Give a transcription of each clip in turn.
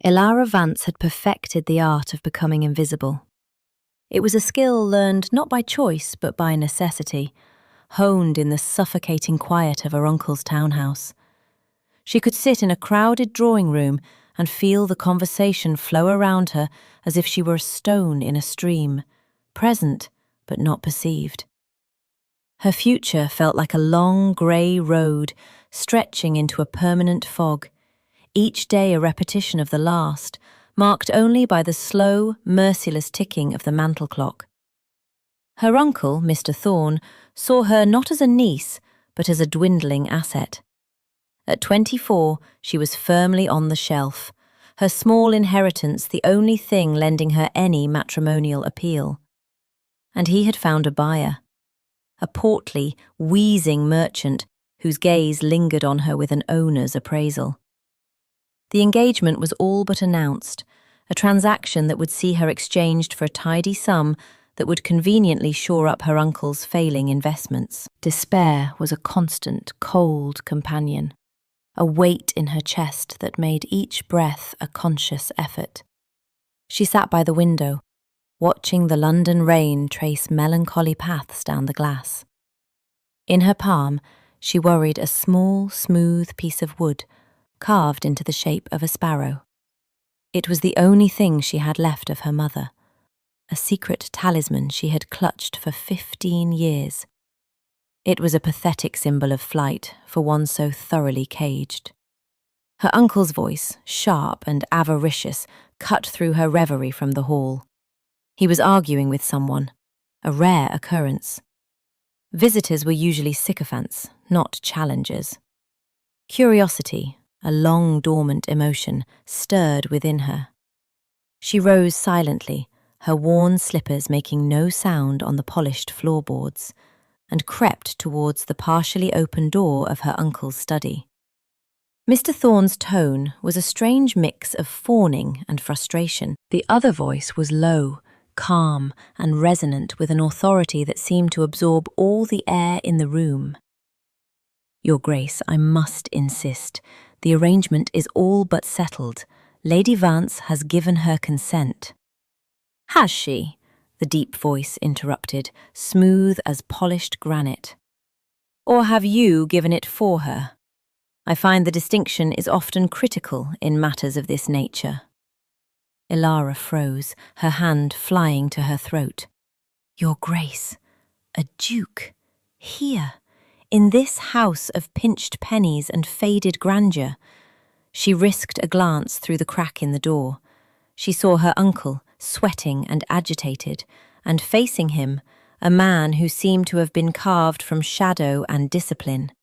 Ilara Vance had perfected the art of becoming invisible. It was a skill learned not by choice but by necessity, honed in the suffocating quiet of her uncle's townhouse. She could sit in a crowded drawing room and feel the conversation flow around her as if she were a stone in a stream, present but not perceived. Her future felt like a long grey road stretching into a permanent fog, each day a repetition of the last, marked only by the slow, merciless ticking of the mantel clock. Her uncle, Mr. Thorne, saw her not as a niece, but as a dwindling asset. At 24, she was firmly on the shelf, her small inheritance the only thing lending her any matrimonial appeal. And he had found a buyer, a portly, wheezing merchant whose gaze lingered on her with an owner's appraisal. The engagement was all but announced, a transaction that would see her exchanged for a tidy sum that would conveniently shore up her uncle's failing investments. Despair was a constant, cold companion, a weight in her chest that made each breath a conscious effort. She sat by the window, watching the London rain trace melancholy paths down the glass. In her palm, she worried a small, smooth piece of wood, carved into the shape of a sparrow. It was the only thing she had left of her mother, a secret talisman she had clutched for 15 years. It was a pathetic symbol of flight for one so thoroughly caged. Her uncle's voice, sharp and avaricious, cut through her reverie from the hall. He was arguing with someone, a rare occurrence. Visitors were usually sycophants, not challengers. Curiosity, a long-dormant emotion, stirred within her. She rose silently, her worn slippers making no sound on the polished floorboards, and crept towards the partially open door of her uncle's study. Mr. Thorne's tone was a strange mix of fawning and frustration. The other voice was low, calm, and resonant with an authority that seemed to absorb all the air in the room. "Your Grace, I must insist. The arrangement is all but settled. Lady Vance has given her consent." "Has she?" the deep voice interrupted, smooth as polished granite. "Or have you given it for her? I find the distinction is often critical in matters of this nature." Ilara froze, her hand flying to her throat. "Your Grace, a duke, here, in this house of pinched pennies and faded grandeur." She risked a glance through the crack in the door. She saw her uncle, sweating and agitated, and facing him, a man who seemed to have been carved from shadow and discipline.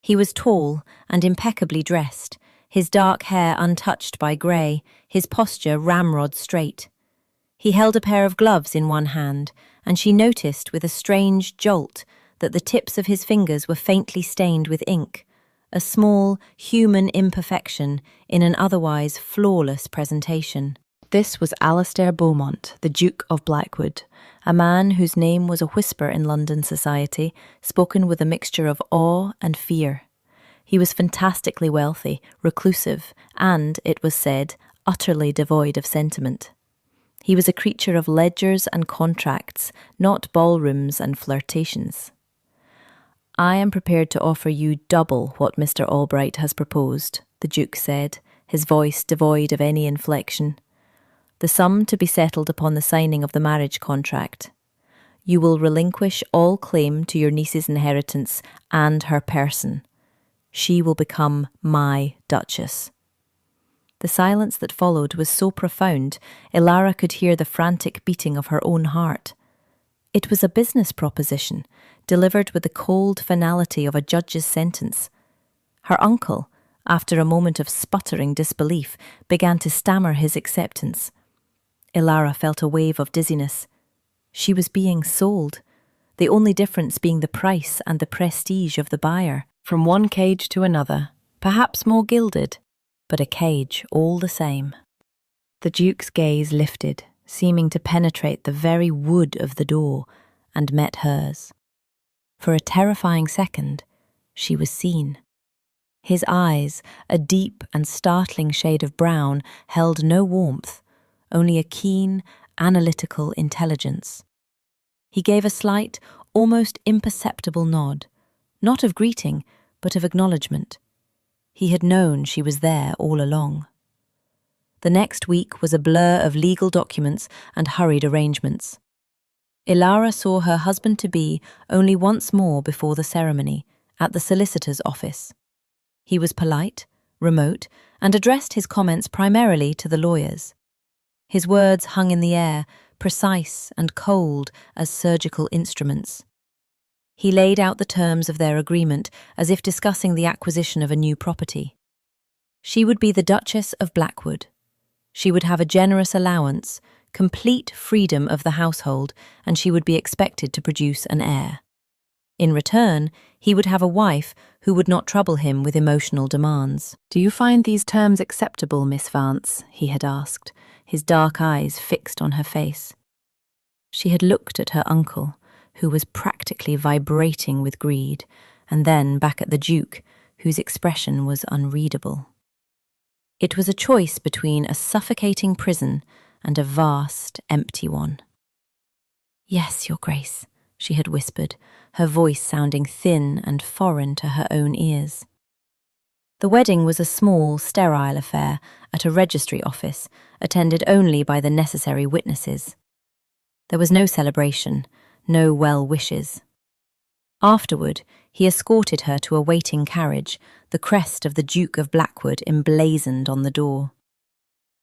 He was tall and impeccably dressed, his dark hair untouched by grey, his posture ramrod straight. He held a pair of gloves in one hand, and she noticed with a strange jolt that the tips of his fingers were faintly stained with ink, a small, human imperfection in an otherwise flawless presentation. This was Alastair Beaumont, the Duke of Blackwood, a man whose name was a whisper in London society, spoken with a mixture of awe and fear. He was fantastically wealthy, reclusive, and, it was said, utterly devoid of sentiment. He was a creature of ledgers and contracts, not ballrooms and flirtations. "I am prepared to offer you double what Mr. Albright has proposed," the Duke said, his voice devoid of any inflection. "The sum to be settled upon the signing of the marriage contract. You will relinquish all claim to your niece's inheritance and her person. She will become my Duchess." The silence that followed was so profound, Ilara could hear the frantic beating of her own heart. It was a business proposition, delivered with the cold finality of a judge's sentence. Her uncle, after a moment of sputtering disbelief, began to stammer his acceptance. Ilara felt a wave of dizziness. She was being sold, the only difference being the price and the prestige of the buyer. From one cage to another, perhaps more gilded, but a cage all the same. The Duke's gaze lifted, seeming to penetrate the very wood of the door, and met hers. For a terrifying second, she was seen. His eyes, a deep and startling shade of brown, held no warmth, only a keen, analytical intelligence. He gave a slight, almost imperceptible nod, not of greeting, but of acknowledgement. He had known she was there all along. The next week was a blur of legal documents and hurried arrangements. Ilara saw her husband-to-be only once more before the ceremony, at the solicitor's office. He was polite, remote, and addressed his comments primarily to the lawyers. His words hung in the air, precise and cold as surgical instruments. He laid out the terms of their agreement as if discussing the acquisition of a new property. She would be the Duchess of Blackwood. She would have a generous allowance, complete freedom of the household, and she would be expected to produce an heir. In return, he would have a wife who would not trouble him with emotional demands. "Do you find these terms acceptable, Miss Vance?" he had asked, his dark eyes fixed on her face. She had looked at her uncle, who was practically vibrating with greed, and then back at the Duke, whose expression was unreadable. It was a choice between a suffocating prison and a vast, empty one. "Yes, Your Grace," she had whispered, her voice sounding thin and foreign to her own ears. The wedding was a small, sterile affair at a registry office, attended only by the necessary witnesses. There was no celebration, no well wishes. Afterward, he escorted her to a waiting carriage, the crest of the Duke of Blackwood emblazoned on the door.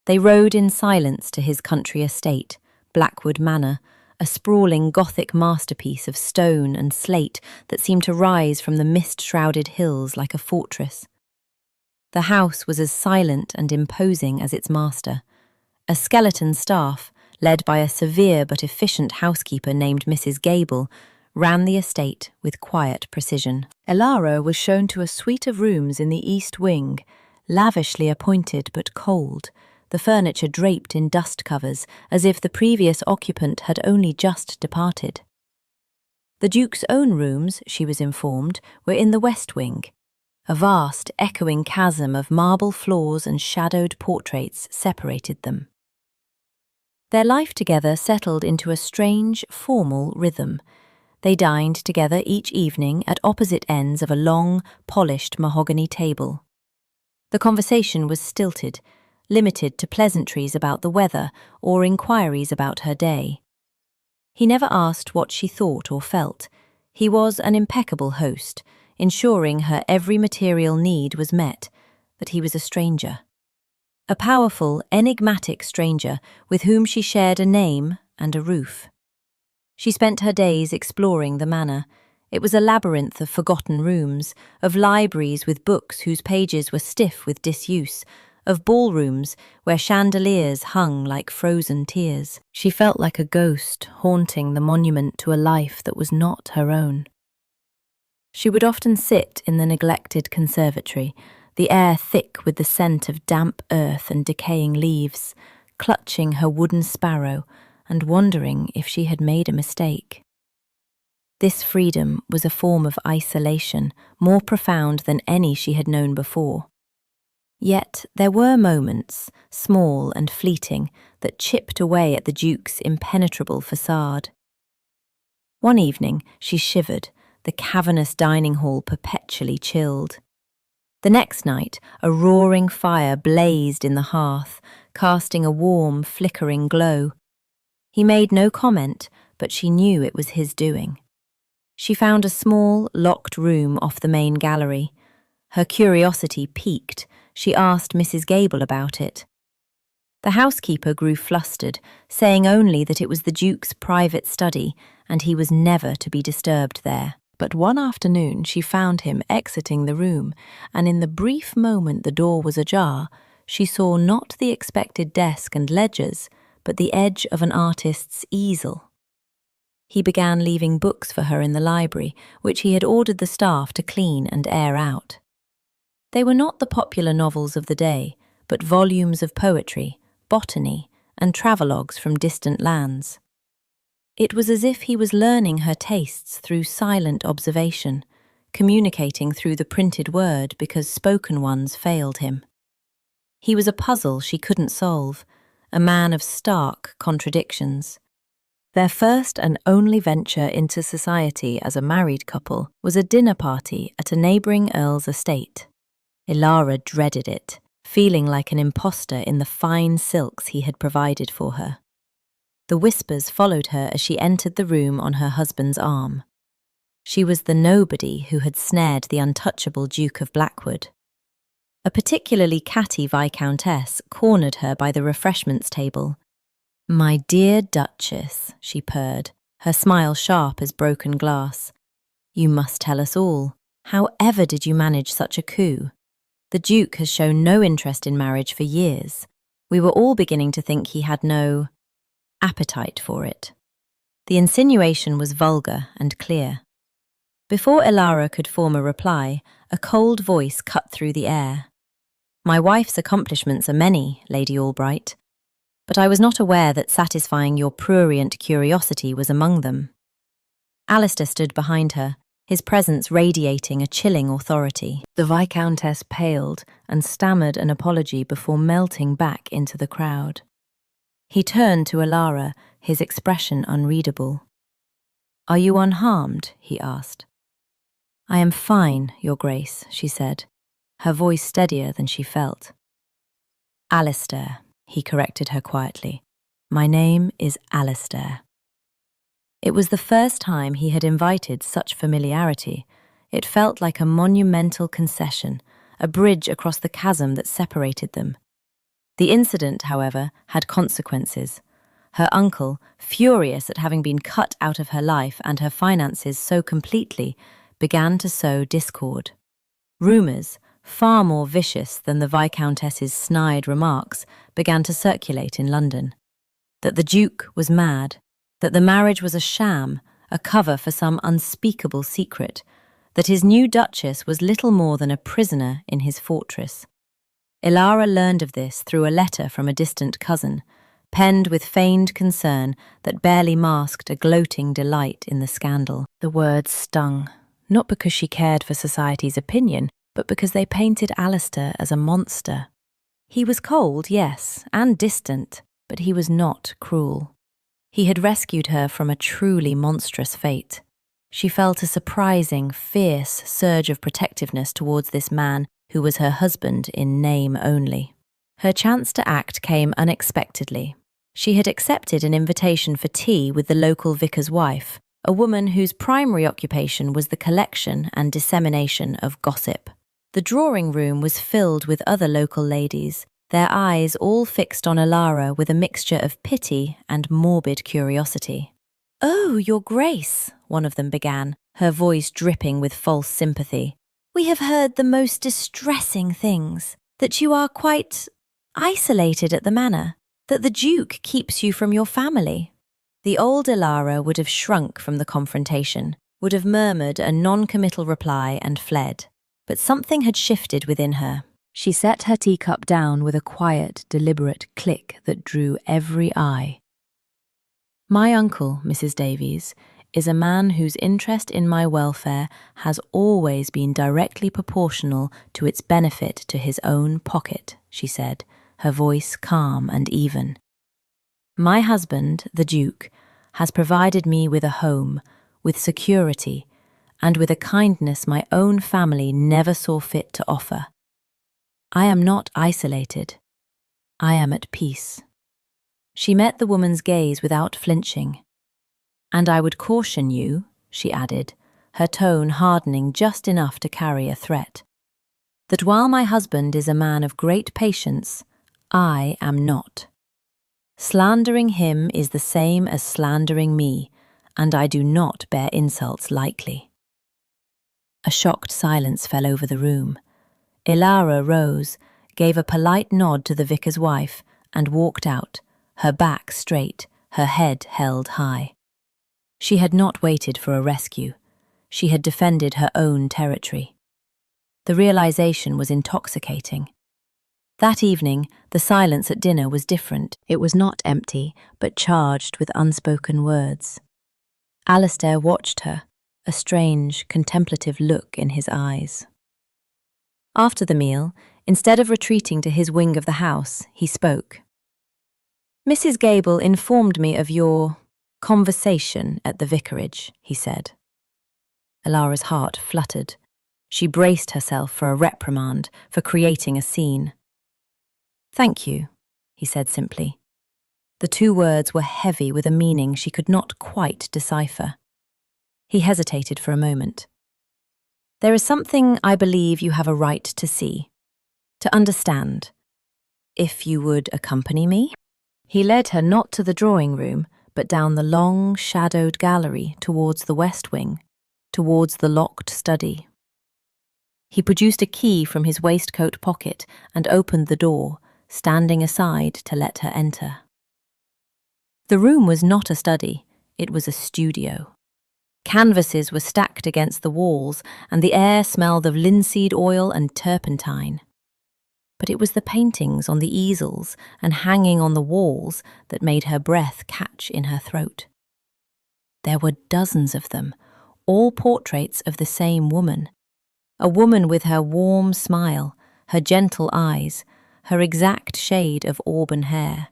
They rode in silence to his country estate, Blackwood Manor, a sprawling Gothic masterpiece of stone and slate that seemed to rise from the mist-shrouded hills like a fortress. The house was as silent and imposing as its master. A skeleton staff, led by a severe but efficient housekeeper named Mrs. Gable, ran the estate with quiet precision. Ilara was shown to a suite of rooms in the east wing, lavishly appointed but cold, the furniture draped in dust covers as if the previous occupant had only just departed. The Duke's own rooms, she was informed, were in the west wing. A vast, echoing chasm of marble floors and shadowed portraits separated them. Their life together settled into a strange, formal rhythm. They dined together each evening at opposite ends of a long, polished mahogany table. The conversation was stilted, limited to pleasantries about the weather or inquiries about her day. He never asked what she thought or felt. He was an impeccable host, ensuring her every material need was met, but he was a stranger. A powerful, enigmatic stranger with whom she shared a name and a roof. She spent her days exploring the manor. It was a labyrinth of forgotten rooms, of libraries with books whose pages were stiff with disuse, of ballrooms where chandeliers hung like frozen tears. She felt like a ghost haunting the monument to a life that was not her own. She would often sit in the neglected conservatory, the air thick with the scent of damp earth and decaying leaves, clutching her wooden sparrow and wondering if she had made a mistake. This freedom was a form of isolation more profound than any she had known before. Yet there were moments, small and fleeting, that chipped away at the Duke's impenetrable facade. One evening she shivered, the cavernous dining hall perpetually chilled. The next night a roaring fire blazed in the hearth, casting a warm, flickering glow. He made no comment, but she knew it was his doing. She found a small, locked room off the main gallery. Her curiosity piqued. She asked Mrs. Gable about it. The housekeeper grew flustered, saying only that it was the Duke's private study and he was never to be disturbed there. But one afternoon she found him exiting the room, and in the brief moment the door was ajar, she saw not the expected desk and ledgers, but the edge of an artist's easel. He began leaving books for her in the library, which he had ordered the staff to clean and air out. They were not the popular novels of the day, but volumes of poetry, botany, and travelogues from distant lands. It was as if he was learning her tastes through silent observation, communicating through the printed word because spoken ones failed him. He was a puzzle she couldn't solve, a man of stark contradictions. Their first and only venture into society as a married couple was a dinner party at a neighbouring earl's estate. Ilara dreaded it, feeling like an imposter in the fine silks he had provided for her. The whispers followed her as she entered the room on her husband's arm. She was the nobody who had snared the untouchable Duke of Blackwood. A particularly catty viscountess cornered her by the refreshments table. "My dear Duchess," she purred, her smile sharp as broken glass. "You must tell us all. How ever did you manage such a coup? The Duke has shown no interest in marriage for years. We were all beginning to think he had no appetite for it." The insinuation was vulgar and clear. Before Ilara could form a reply, a cold voice cut through the air. "My wife's accomplishments are many, Lady Albright, but I was not aware that satisfying your prurient curiosity was among them." Alistair stood behind her, his presence radiating a chilling authority. The Viscountess paled and stammered an apology before melting back into the crowd. He turned to Ilara, his expression unreadable. "Are you unharmed?" he asked. "I am fine, Your Grace," she said, her voice steadier than she felt. "Alistair," he corrected her quietly. "My name is Alistair." It was the first time he had invited such familiarity. It felt like a monumental concession, a bridge across the chasm that separated them. The incident, however, had consequences. Her uncle, furious at having been cut out of her life and her finances so completely, began to sow discord. Rumours, far more vicious than the Viscountess's snide remarks, began to circulate in London. That the Duke was mad, that the marriage was a sham, a cover for some unspeakable secret, that his new Duchess was little more than a prisoner in his fortress. Ilara learned of this through a letter from a distant cousin, penned with feigned concern that barely masked a gloating delight in the scandal. The words stung, not because she cared for society's opinion, but because they painted Alistair as a monster. He was cold, yes, and distant, but he was not cruel. He had rescued her from a truly monstrous fate. She felt a surprising, fierce surge of protectiveness towards this man who was her husband in name only. Her chance to act came unexpectedly. She had accepted an invitation for tea with the local vicar's wife, a woman whose primary occupation was the collection and dissemination of gossip. The drawing room was filled with other local ladies, their eyes all fixed on Ilara with a mixture of pity and morbid curiosity. "Oh, Your Grace," one of them began, her voice dripping with false sympathy. "We have heard the most distressing things, that you are quite isolated at the manor, that the Duke keeps you from your family." The old Ilara would have shrunk from the confrontation, would have murmured a non-committal reply and fled. But something had shifted within her. She set her teacup down with a quiet, deliberate click that drew every eye. "My uncle, Mrs. Davies, is a man whose interest in my welfare has always been directly proportional to its benefit to his own pocket," she said, her voice calm and even. "My husband, the Duke, has provided me with a home, with security, and with a kindness my own family never saw fit to offer. I am not isolated. I am at peace." She met the woman's gaze without flinching. "And I would caution you," she added, her tone hardening just enough to carry a threat, "that while my husband is a man of great patience, I am not. Slandering him is the same as slandering me, and I do not bear insults lightly." A shocked silence fell over the room. Ilara rose, gave a polite nod to the vicar's wife, and walked out, her back straight, her head held high. She had not waited for a rescue. She had defended her own territory. The realization was intoxicating. That evening, the silence at dinner was different. It was not empty, but charged with unspoken words. Alistair watched her, a strange, contemplative look in his eyes. After the meal, instead of retreating to his wing of the house, he spoke. "Mrs. Gable informed me of your conversation at the vicarage," he said. Elara's heart fluttered. She braced herself for a reprimand for creating a scene. "Thank you," he said simply. The two words were heavy with a meaning she could not quite decipher. He hesitated for a moment. "There is something I believe you have a right to see, to understand. If you would accompany me?" He led her not to the drawing room, but down the long, shadowed gallery towards the west wing, towards the locked study. He produced a key from his waistcoat pocket and opened the door, standing aside to let her enter. The room was not a study, it was a studio. Canvases were stacked against the walls, and the air smelled of linseed oil and turpentine. But it was the paintings on the easels and hanging on the walls that made her breath catch in her throat. There were dozens of them, all portraits of the same woman. A woman with her warm smile, her gentle eyes, her exact shade of auburn hair.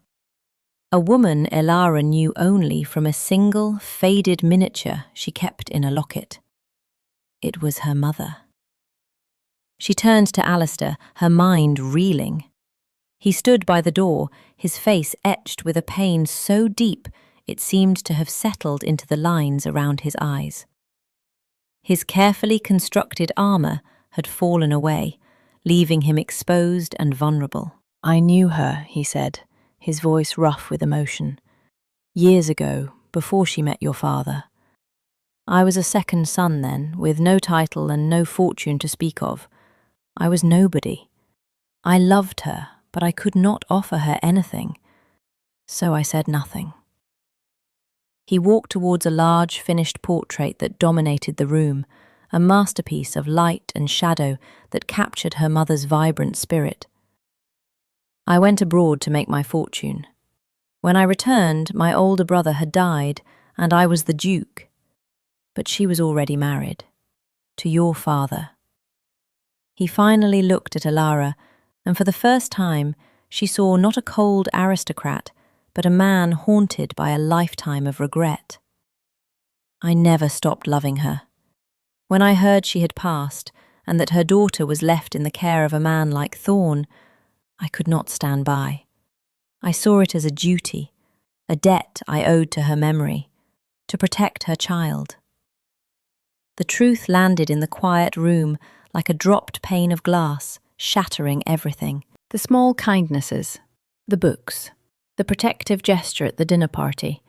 A woman Elara knew only from a single, faded miniature she kept in a locket. It was her mother. She turned to Alistair, her mind reeling. He stood by the door, his face etched with a pain so deep it seemed to have settled into the lines around his eyes. His carefully constructed armour had fallen away, leaving him exposed and vulnerable. "I knew her," he said, his voice rough with emotion. "Years ago, before she met your father. I was a second son then, with no title and no fortune to speak of. I was nobody. I loved her, but I could not offer her anything. So I said nothing." He walked towards a large finished portrait that dominated the room, a masterpiece of light and shadow that captured her mother's vibrant spirit. "I went abroad to make my fortune. When I returned, my older brother had died, and I was the Duke. But she was already married. To your father." He finally looked at Elara, and for the first time she saw not a cold aristocrat, but a man haunted by a lifetime of regret. "I never stopped loving her. When I heard she had passed, and that her daughter was left in the care of a man like Thorne, I could not stand by. I saw it as a duty, a debt I owed to her memory, to protect her child." The truth landed in the quiet room like a dropped pane of glass, shattering everything. The small kindnesses, the books, the protective gesture at the dinner party,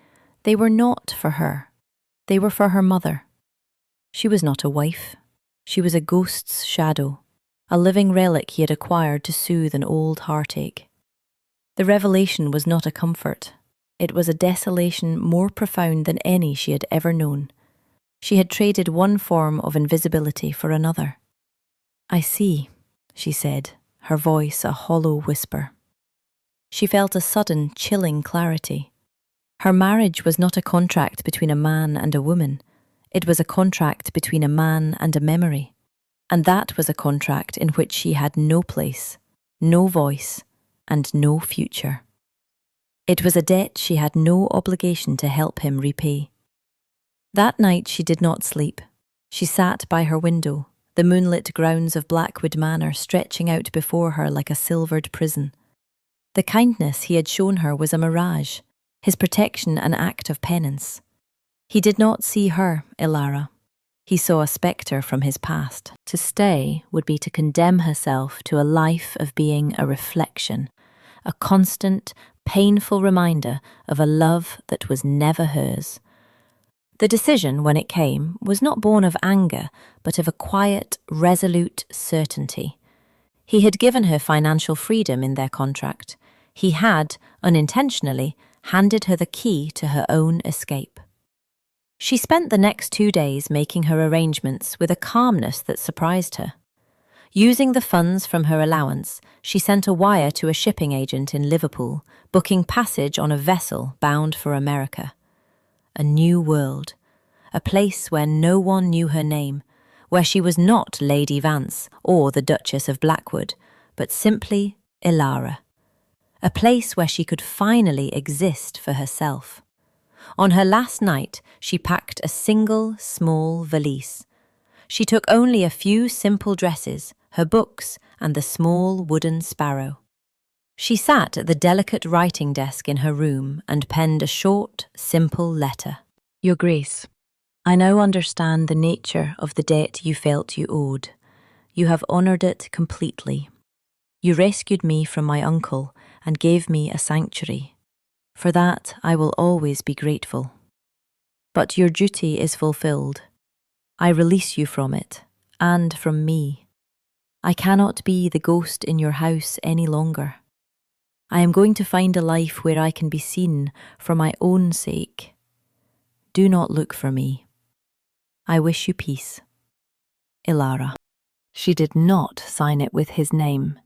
they were not for her. They were for her mother. She was not a wife. She was a ghost's shadow, a living relic he had acquired to soothe an old heartache. The revelation was not a comfort. It was a desolation more profound than any she had ever known. She had traded one form of invisibility for another. "I see," she said, her voice a hollow whisper. She felt a sudden, chilling clarity. Her marriage was not a contract between a man and a woman. It was a contract between a man and a memory. And that was a contract in which she had no place, no voice, and no future. It was a debt she had no obligation to help him repay. That night she did not sleep. She sat by her window, the moonlit grounds of Blackwood Manor stretching out before her like a silvered prison. The kindness he had shown her was a mirage, his protection an act of penance. He did not see her, Elara. He saw a spectre from his past. To stay would be to condemn herself to a life of being a reflection, a constant, painful reminder of a love that was never hers. The decision, when it came, was not born of anger, but of a quiet, resolute certainty. He had given her financial freedom in their contract. He had, unintentionally, handed her the key to her own escape. She spent the next 2 days making her arrangements with a calmness that surprised her. Using the funds from her allowance, she sent a wire to a shipping agent in Liverpool, booking passage on a vessel bound for America. A new world, a place where no one knew her name, where she was not Lady Vance or the Duchess of Blackwood, but simply Ilara. A place where she could finally exist for herself. On her last night, she packed a single small valise. She took only a few simple dresses, her books, and the small wooden sparrow. She sat at the delicate writing desk in her room and penned a short, simple letter. Your Grace, I now understand the nature of the debt you felt you owed. You have honoured it completely. You rescued me from my uncle and gave me a sanctuary. For that I will always be grateful. But your duty is fulfilled. I release you from it, and from me. I cannot be the ghost in your house any longer. I am going to find a life where I can be seen for my own sake. Do not look for me. I wish you peace. Ilara. She did not sign it with his name.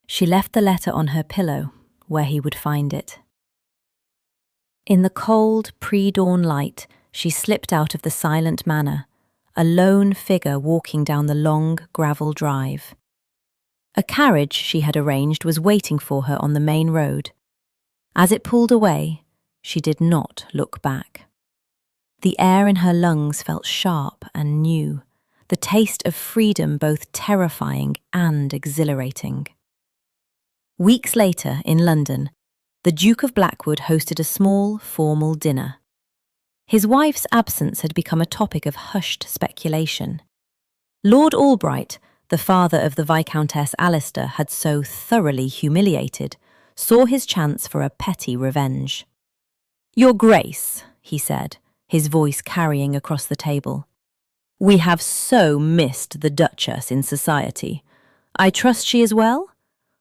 She left the letter on her pillow, where he would find it. In the cold, pre-dawn light, she slipped out of the silent manor, a lone figure walking down the long gravel drive. A carriage she had arranged was waiting for her on the main road. As it pulled away, she did not look back. The air in her lungs felt sharp and new, the taste of freedom both terrifying and exhilarating. Weeks later, in London, the Duke of Blackwood hosted a small, formal dinner. His wife's absence had become a topic of hushed speculation. Lord Albright, the father of the Viscountess Alistair had so thoroughly humiliated, saw his chance for a petty revenge. "Your Grace," he said, his voice carrying across the table, "we have so missed the Duchess in society. I trust she is well?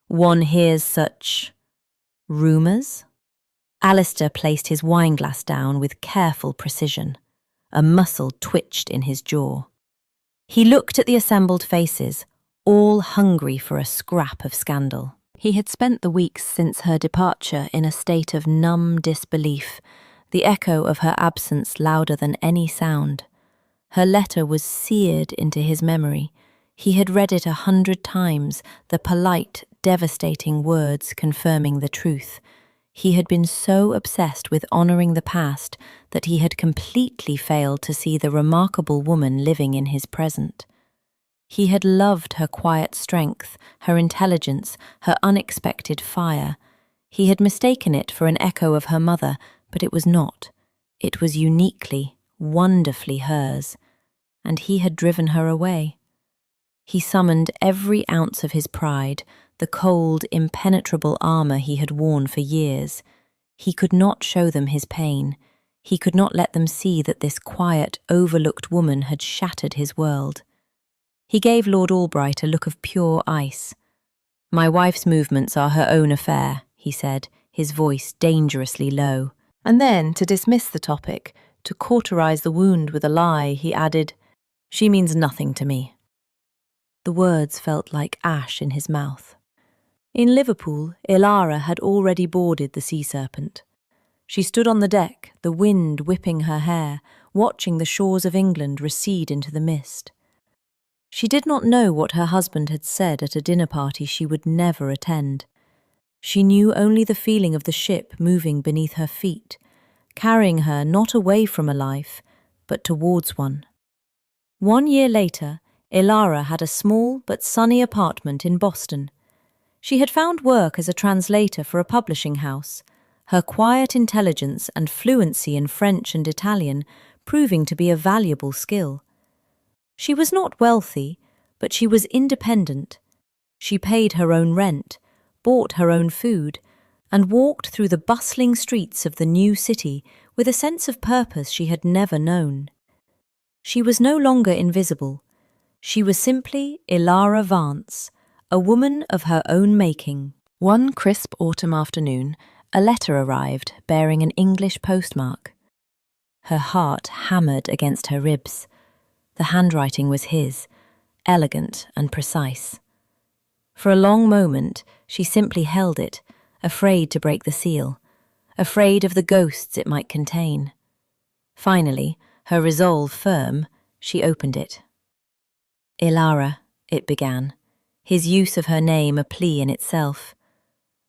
One hears such rumours?" Alistair placed his wineglass down with careful precision. A muscle twitched in his jaw. He looked at the assembled faces, all hungry for a scrap of scandal. He had spent the weeks since her departure in a state of numb disbelief, the echo of her absence louder than any sound. Her letter was seared into his memory. He had read it 100 times, the polite, devastating words confirming the truth. He had been so obsessed with honouring the past that he had completely failed to see the remarkable woman living in his present. He had loved her quiet strength, her intelligence, her unexpected fire. He had mistaken it for an echo of her mother, but it was not. It was uniquely, wonderfully hers, and he had driven her away. He summoned every ounce of his pride, the cold, impenetrable armour he had worn for years. He could not show them his pain. He could not let them see that this quiet, overlooked woman had shattered his world. He gave Lord Albright a look of pure ice. "My wife's movements are her own affair," he said, his voice dangerously low. And then, to dismiss the topic, to cauterize the wound with a lie, he added, "She means nothing to me." The words felt like ash in his mouth. In Liverpool, Ilara had already boarded the sea serpent. She stood on the deck, the wind whipping her hair, watching the shores of England recede into the mist. She did not know what her husband had said at a dinner party she would never attend. She knew only the feeling of the ship moving beneath her feet, carrying her not away from a life, but towards one. 1 year later, Ilara had a small but sunny apartment in Boston. She had found work as a translator for a publishing house, her quiet intelligence and fluency in French and Italian proving to be a valuable skill. She was not wealthy, but she was independent. She paid her own rent, bought her own food, and walked through the bustling streets of the new city with a sense of purpose she had never known. She was no longer invisible. She was simply Ilara Vance, a woman of her own making. One crisp autumn afternoon, a letter arrived bearing an English postmark. Her heart hammered against her ribs. The handwriting was his, elegant and precise. For a long moment, she simply held it, afraid to break the seal, afraid of the ghosts it might contain. Finally, Her resolve firm, she opened it. "Ilara," it began, his use of her name a plea in itself.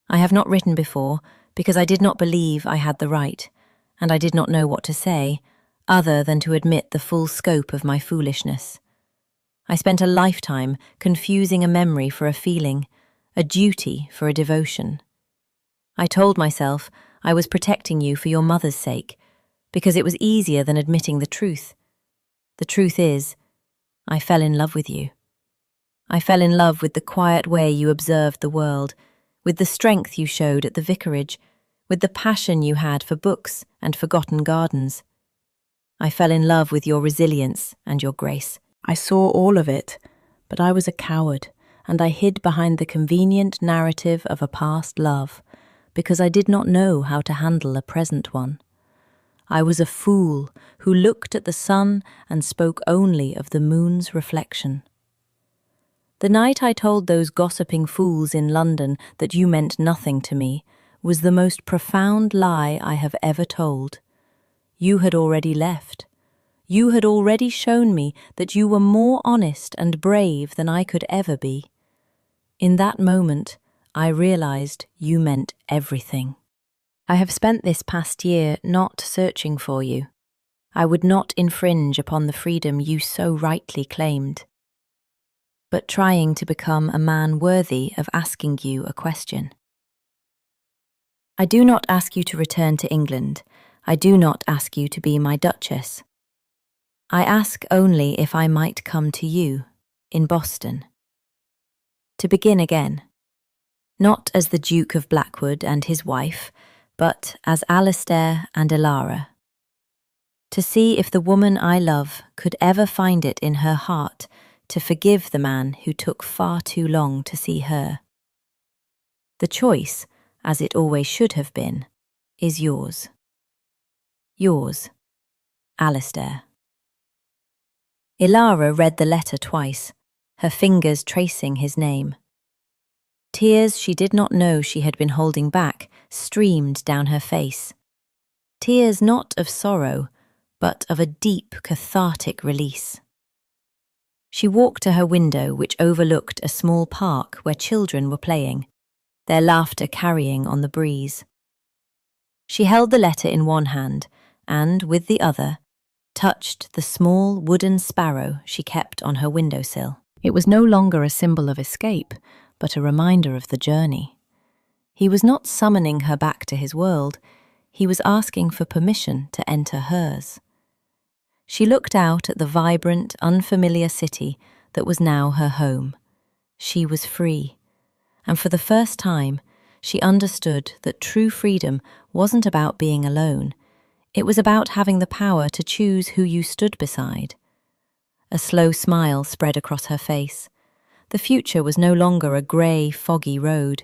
"I have not written before, because I did not believe I had the right, and I did not know what to say, other than to admit the full scope of my foolishness. I spent a lifetime confusing a memory for a feeling, a duty for a devotion. I told myself I was protecting you for your mother's sake, because it was easier than admitting the truth. The truth is, I fell in love with you. I fell in love with the quiet way you observed the world, with the strength you showed at the vicarage, with the passion you had for books and forgotten gardens. I fell in love with your resilience and your grace. I saw all of it, but I was a coward, and I hid behind the convenient narrative of a past love, because I did not know how to handle a present one. I was a fool who looked at the sun and spoke only of the moon's reflection. The night I told those gossiping fools in London that you meant nothing to me was the most profound lie I have ever told. You had already left. You had already shown me that you were more honest and brave than I could ever be. In that moment, I realized you meant everything. I have spent this past year not searching for you. I would not infringe upon the freedom you so rightly claimed, but trying to become a man worthy of asking you a question. I do not ask you to return to England. I do not ask you to be my Duchess. I ask only if I might come to you, in Boston. To begin again, not as the Duke of Blackwood and his wife, but as Alistair and Ilara. To see if the woman I love could ever find it in her heart to forgive the man who took far too long to see her. The choice, as it always should have been, is yours. Yours, Alistair. Ilara read the letter twice, her fingers tracing his name. Tears she did not know she had been holding back streamed down her face. Tears not of sorrow, but of a deep, cathartic release. She walked to her window, which overlooked a small park where children were playing, their laughter carrying on the breeze. She held the letter in one hand and, with the other, touched the small wooden sparrow she kept on her windowsill. It was no longer a symbol of escape, but a reminder of the journey. He was not summoning her back to his world, he was asking for permission to enter hers. She looked out at the vibrant, unfamiliar city that was now her home. She was free, and for the first time, she understood that true freedom wasn't about being alone. It was about having the power to choose who you stood beside. A slow smile spread across her face. The future was no longer a grey, foggy road.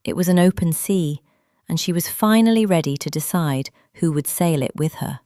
It was an open sea, and she was finally ready to decide who would sail it with her.